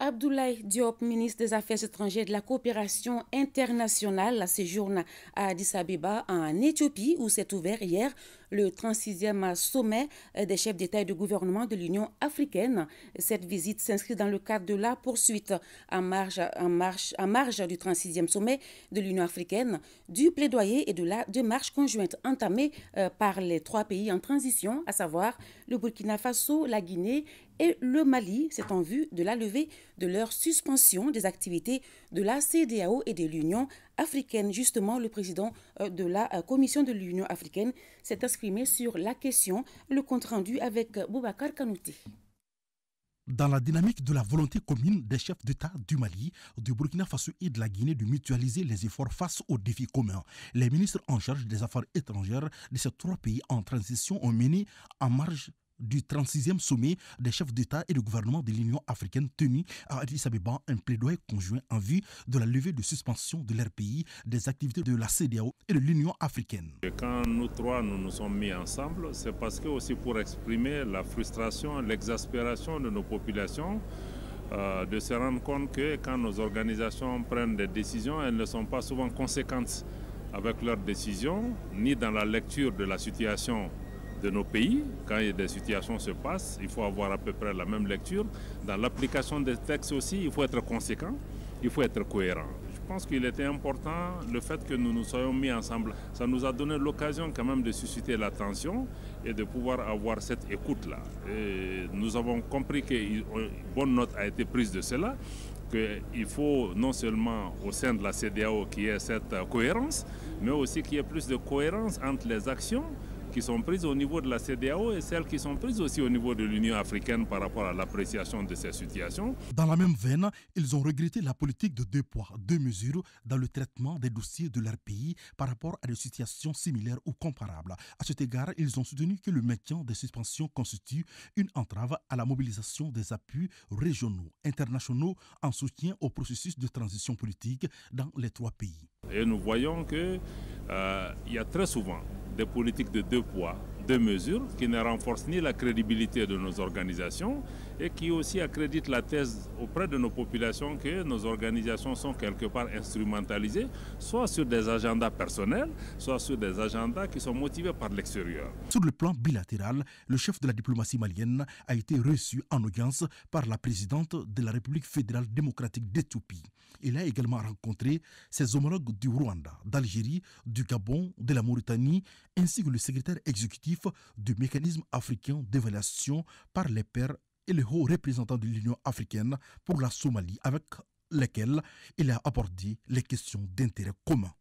Abdoulaye Diop, ministre des Affaires étrangères et de la coopération internationale, séjourne à Addis Abeba en Éthiopie où s'est ouvert hier le 36e sommet des chefs d'État et de gouvernement de l'Union africaine. Cette visite s'inscrit dans le cadre de la poursuite en marge du 36e sommet de l'Union africaine, du plaidoyer et de la démarche conjointe entamée par les trois pays en transition, à savoir le Burkina Faso, la Guinée et le Mali. C'est en vue de la levée de leur suspension des activités de la CEDEAO et de l'Union africaine. Justement, le président de la Commission de l'Union africaine s'est exprimé sur la question. Le compte-rendu avec Boubacar Kanouté. Dans la dynamique de la volonté commune des chefs d'État du Mali, du Burkina Faso et de la Guinée de mutualiser les efforts face aux défis communs, les ministres en charge des affaires étrangères de ces trois pays en transition ont mené en marge du 36e sommet des chefs d'État et de gouvernement de l'Union africaine tenu à Addis Abeba un plaidoyer conjoint en vue de la levée de suspension de leur pays des activités de la CEDEAO et de l'Union africaine. Et quand nous trois nous sommes mis ensemble, c'est parce que aussi pour exprimer la frustration, l'exaspération de nos populations, de se rendre compte que quand nos organisations prennent des décisions, elles ne sont pas souvent conséquentes avec leurs décisions, ni dans la lecture de la situation de nos pays. Quand des situations se passent, il faut avoir à peu près la même lecture. Dans l'application des textes aussi, il faut être conséquent, il faut être cohérent. Je pense qu'il était important le fait que nous nous soyons mis ensemble. Ça nous a donné l'occasion quand même de susciter l'attention et de pouvoir avoir cette écoute-là. Nous avons compris qu'une bonne note a été prise de cela, qu'il faut non seulement au sein de la CEDEAO qu'il y ait cette cohérence, mais aussi qu'il y ait plus de cohérence entre les actions qui sont prises au niveau de la CEDEAO et celles qui sont prises aussi au niveau de l'Union africaine par rapport à l'appréciation de ces situations. Dans la même veine, ils ont regretté la politique de deux poids, deux mesures dans le traitement des dossiers de leur pays par rapport à des situations similaires ou comparables. À cet égard, ils ont soutenu que le maintien des suspensions constitue une entrave à la mobilisation des appuis régionaux, internationaux en soutien au processus de transition politique dans les trois pays. Et nous voyons qu'il y a très souvent des politiques de deux poids, deux mesures qui ne renforcent ni la crédibilité de nos organisations et qui aussi accréditent la thèse auprès de nos populations que nos organisations sont quelque part instrumentalisées, soit sur des agendas personnels, soit sur des agendas qui sont motivés par l'extérieur. Sur le plan bilatéral, le chef de la diplomatie malienne a été reçu en audience par la présidente de la République fédérale démocratique d'Éthiopie. Il a également rencontré ses homologues du Rwanda, d'Algérie, du Gabon, de la Mauritanie, ainsi que le secrétaire exécutif du mécanisme africain d'évaluation par les pairs et le haut représentant de l'Union africaine pour la Somalie, avec lesquels il a abordé les questions d'intérêt commun.